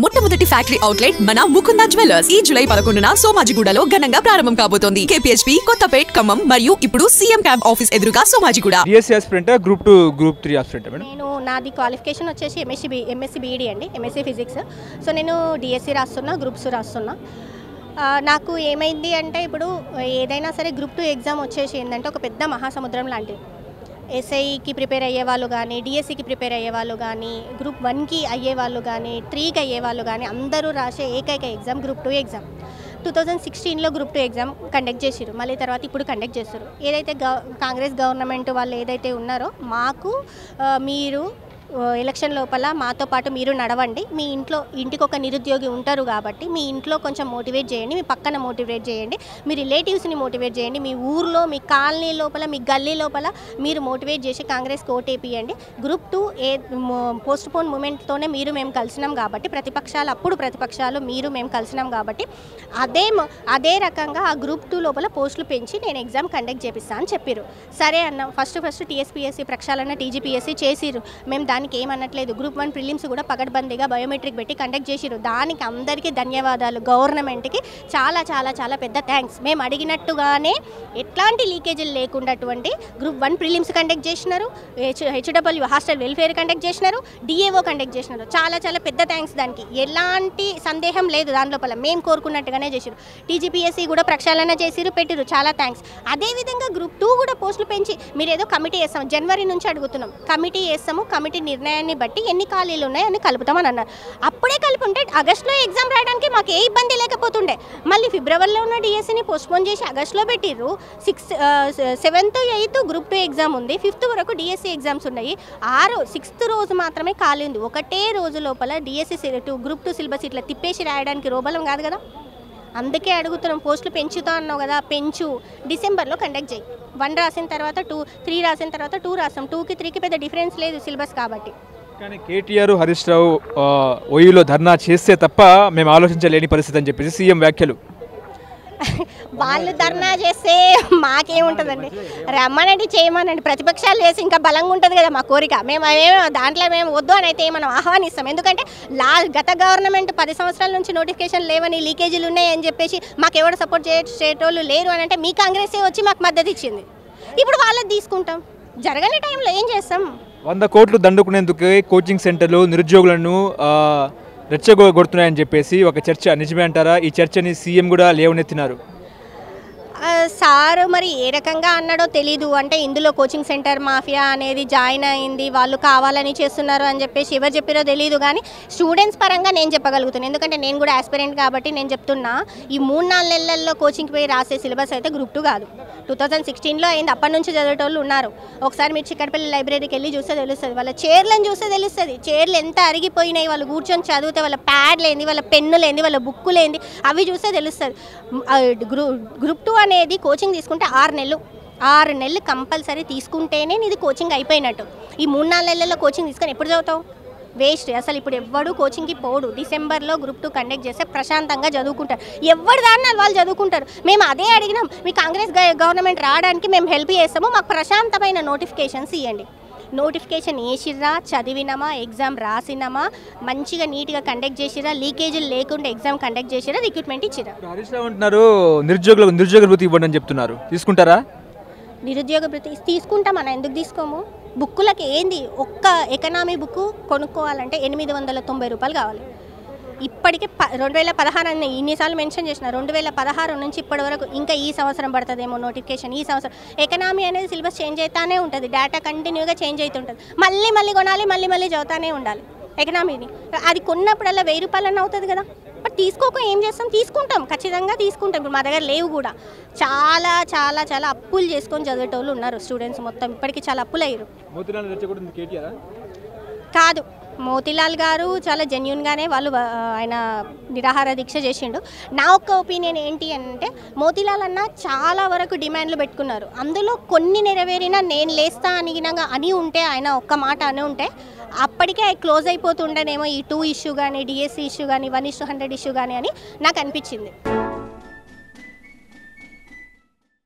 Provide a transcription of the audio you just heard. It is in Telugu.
మొట్టమొదటి ఫ్యాక్టరీ అవుట్లెట్ మన ముకుందా జ్యువెలర్స్ ఈ జూలై 11న సోమాజిగూడలో ఘనంగా ప్రారంభం కాబోతోంది. KPHP కొత్తపేట్ ఖమ్మం మరియు ఇప్పుడు సీఎం క్యాంప్ ఆఫీస్ ఎదురుగా Somajiguda. DSC aspirant group 2 group 3 aspirant madam. నేను నాది క్వాలిఫికేషన్ వచ్చేసి MSc BEd అండి, MSc ఫిజిక్స్. సో నేను DSC రాస్తున్నా, గ్రూప్స్ రాస్తున్నా. నాకు ఏమైంది అంటే ఇప్పుడు ఏదైనా సరే గ్రూప్ 2 ఎగ్జామ్ వచ్చేసి ఏంటంటే ఒక పెద్ద మహాసముద్రం లాంటిది. SIకి ప్రిపేర్ అయ్యేవాళ్ళు కానీ, DSCకి ప్రిపేర్ అయ్యేవాళ్ళు కానీ, గ్రూప్ 1కి అయ్యేవాళ్ళు కానీ, 3కి అయ్యేవాళ్ళు కానీ అందరూ రాసే ఏకైక ఎగ్జామ్ గ్రూప్ 2 ఎగ్జామ్. 2016లో గ్రూప్ 2 ఎగ్జామ్ కండక్ట్ చేసిరు, మళ్ళీ తర్వాత ఇప్పుడు కండక్ట్ చేస్తారు. ఏదైతే కాంగ్రెస్ గవర్నమెంట్ వాళ్ళు ఏదైతే ఉన్నారో మాకు మీరు ఎలక్షన్ లోపల మాతో పాటు మీరు నడవండి, మీ ఇంటికి ఒక నిరుద్యోగి ఉంటారు కాబట్టి మీ ఇంట్లో కొంచెం మోటివేట్ చేయండి, మీ పక్కన మోటివేట్ చేయండి, మీ రిలేటివ్స్ని మోటివేట్ చేయండి, మీ ఊర్లో మీ కాలనీ లోపల మీ గల్లీ లోపల మీరు మోటివేట్ చేసి కాంగ్రెస్కి ఓటేపియండి. గ్రూప్ 2 పోస్ట్ పోన్ మూమెంట్తోనే మేము కలిసినాం కాబట్టి ప్రతిపక్షాలు మేము కలిసినాం కాబట్టి అదే రకంగా ఆ గ్రూప్ 2 లోపల పోస్టులు పెంచి నేను ఎగ్జామ్ కండక్ట్ చేపిస్తాను అని చెప్పారు. సరే అన్నాం. ఫస్ట్ TSPSC ప్రక్షాళన TGPSC చేసిరు, మేము దానికి ఏమనట్లేదు. గ్రూప్ 1 ప్రిలిమ్స్ కూడా పగడ్బందీగా బయోమెట్రిక్ పెట్టి కండక్ట్ చేసిరు. దానికి అందరికీ ధన్యవాదాలు, గవర్నమెంట్కి చాలా చాలా చాలా పెద్ద థ్యాంక్స్. మేము అడిగినట్టుగానే ఎట్లాంటి లీకేజీలు లేకుండాటువంటి గ్రూప్ 1 ప్రిలిమ్స్ కండక్ట్ చేసినారు, HW హాస్టల్ వెల్ఫేర్ కండక్ట్ చేసినారు, DAO కండక్ట్ చేసినారు. చాలా చాలా పెద్ద థ్యాంక్స్. దానికి ఎలాంటి సందేహం లేదు, దాని లోపల మేము కోరుకున్నట్టుగానే చేసిరు. TGPSC కూడా ప్రక్షాళన చేసిరు, పెట్టిరు, చాలా థ్యాంక్స్. అదేవిధంగా గ్రూప్ 2 కూడా పోస్టులు పెంచి మీరు ఏదో కమిటీ వేస్తాం, జనవరి నుంచి అడుగుతున్నాం, కమిటీ వేస్తాము, కమిటీ నిర్ణయాన్ని బట్టి ఎన్ని ఖాళీలు ఉన్నాయని కలుపుతామని అన్నారు. అప్పుడే కలుపుంటే ఆగస్టులో ఎగ్జామ్ రాయడానికి మాకు ఏ ఇబ్బంది లేకపోతుండే. మళ్ళీ ఫిబ్రవరిలో ఉన్న DSCని పోస్ట్పోన్ చేసి ఆగస్టులో పెట్టిర్రు. 7th 8th గ్రూప్ 2 ఎగ్జామ్ ఉంది, 5th వరకు DSC ఎగ్జామ్స్ ఉన్నాయి. 6th రోజు మాత్రమే ఖాళీ ఉంది. ఒకటే రోజు లోపల DSC గ్రూప్ 2 సిలబస్ ఇట్లా తిప్పేసి రాయడానికి రోబలం కాదు కదా. అందుకే అడుగుతున్నాం, పోస్టులు పెంచుతా అన్నావు కదా, పెంచు, డిసెంబర్లో కండక్ట్ చేయి. 1 రాసిన తర్వాత 2, 3 రాసిన తర్వాత 2 రాస్తాం. 2కి 3కి పెద్ద డిఫరెన్స్ లేదు సిలబస్ కాబట్టి. కానీ కేటీఆర్ హరీష్ రావు ఓయూలో ధర్నా చేస్తే తప్ప మేము ఆలోచించలేని పరిస్థితి అని చెప్పేసి సీఎం వ్యాఖ్యలు. వాళ్ళు ధర్నా చేస్తే మాకేముంటుందండి, రమ్మనండి, చేయమనండి. ప్రతిపక్షాలు చేసి ఇంకా బలంగా ఉంటుంది కదా మా కోరిక. దాంట్లో మేము వద్దు అని అయితే మనం ఆహ్వానిస్తాం. ఎందుకంటే గత గవర్నమెంట్ 10 సంవత్సరాల నుంచి నోటిఫికేషన్ లేవని, లీకేజీలు ఉన్నాయని చెప్పేసి మాకు ఎవరు సపోర్ట్ చేసేటోళ్ళు లేరు అని అంటే మీ కాంగ్రెసే వచ్చి మాకు మద్దతు ఇచ్చింది. ఇప్పుడు వాళ్ళది తీసుకుంటాం, జరగని టైంలో ఏం చేస్తాం. 100 కోట్లు దండుకునేందుకు కోచింగ్ సెంటర్లు నిరుద్యోగులను రెచ్చగొడుతున్నాయని చెప్పేసి ఒక చర్చ నిజమే అంటారా? ఈ చర్చని సీఎం కూడా లేవనెత్తినారు. సార్ మరి ఏ రకంగా అన్నాడో తెలీదు. అంటే ఇందులో కోచింగ్ సెంటర్ మాఫియా అనేది జాయిన్ అయింది, వాళ్ళు కావాలని చేస్తున్నారు అని చెప్పేసి ఎవరు చెప్పారో తెలియదు. కానీ స్టూడెంట్స్ పరంగా నేను చెప్పగలుగుతున్నాను, ఎందుకంటే నేను కూడా ఆస్పిరెంట్ కాబట్టి నేను చెప్తున్నా. ఈ 3-4 నెలల్లో కోచింగ్కి పోయి రాసే సిలబస్ అయితే గ్రూప్ 2 కాదు. 2016లో అయింది, అప్పటి నుంచి చదివేటోళ్ళు ఉన్నారు. ఒకసారి మీరు చిక్కడపల్లి లైబ్రరీకి వెళ్ళి చూస్తే తెలుస్తుంది, వాళ్ళ చైర్లను చూస్తే తెలుస్తుంది. చైర్లు ఎంత అరిగిపోయినాయి, వాళ్ళు కూర్చొని చదివితే వాళ్ళ ప్యాడ్లేంది, వాళ్ళ పెన్నులేంది, వాళ్ళ బుక్కులేంది, అవి చూస్తే తెలుస్తుంది. గ్రూప్ 2 అనేది కోచింగ్ తీసుకుంటే 6 నెలలు కంపల్సరీ తీసుకుంటేనే ఇది కోచింగ్ అయిపోయినట్టు. ఈ 3-4 నెలల్లో కోచింగ్ తీసుకొని ఎప్పుడు చదువుతావు? వేస్ట్. అసలు ఇప్పుడు ఎవ్వడు కోచింగ్కి పోడు. డిసెంబర్లో గ్రూప్ 2 కండక్ట్ చేస్తే ప్రశాంతంగా చదువుకుంటారు, ఎవరి దాన్ని వాళ్ళు చదువుకుంటారు. మేము అదే అడిగినాం, మీ కాంగ్రెస్ గవర్నమెంట్ రావడానికి మేము హెల్ప్ చేస్తాము, మాకు ప్రశాంతమైన నోటిఫికేషన్స్ ఇవ్వండి. నోటిఫికేషన్ వేసిర్రా, చదివినామా, ఎగ్జామ్ రాసినామా, మంచిగా నీట్గా కండక్ట్ చేసిరా, లీకేజీలు లేకుండా ఎగ్జామ్ కండక్ట్ చేసిరా, రిక్రూట్మెంట్ ఇచ్చిరా. హరీష్ రావు అంటున్నారు నిరుద్యోగ వృత్తి ఇవ్వండి అని చెప్తున్నారు, తీసుకుంటారా? నిరుద్యోగ వృత్తి తీసుకుంటామన్నా, ఎందుకు తీసుకోము? బుక్కులకి ఏంది, ఒక్క ఎకనామీ బుక్ కొనుక్కోవాలంటే 890 రూపాయలు కావాలి. ఇప్పటికే 2016 అని ఇన్నిసార్లు మెన్షన్ చేసిన, 2016 నుంచి ఇప్పటి వరకు ఇంకా ఈ సంవత్సరం పడుతుందేమో నోటిఫికేషన్. ఈ సంవత్సరం ఎకనామీ అనేది సిలబస్ చేంజ్ అవుతానే ఉంటుంది, డేటా కంటిన్యూగా చేంజ్ అవుతుంటుంది. మళ్ళీ కొనాలి, మళ్ళీ చదువుతానే ఉండాలి ఎకనామీని. అది కొన్నప్పుడల్లా 1000 రూపాయలన్నా అవుతుంది కదా. బట్ తీసుకోక ఏం చేస్తాం? తీసుకుంటాం, ఖచ్చితంగా తీసుకుంటాం. ఇప్పుడు మా దగ్గర లేవు కూడా. చాలా చాలా చాలా అప్పులు చేసుకొని చదివేటోళ్ళు ఉన్నారు స్టూడెంట్స్ మొత్తం. ఇప్పటికీ చాలా అప్పులు అయ్యారు. కాదు, మోతీలాల్ గారు చాలా జెన్యున్గానే ఆయన నిరాహార దీక్ష చేసిండు. నా ఒక్క ఒపీనియన్ ఏంటి అంటే, మోతీలాల్ అన్న చాలా వరకు డిమాండ్లు పెట్టుకున్నారు, అందులో కొన్ని నెరవేరినా నేను లేస్తా అని ఉంటే, ఆయన ఒక్క మాట అని ఉంటే అప్పటికే క్లోజ్ అయిపోతుండేనేమో ఈ 2 ఇష్యూ కానీ, DSC ఇష్యూ కానీ, 1:100 ఇష్యూ కానీ అని నాకు అనిపించింది.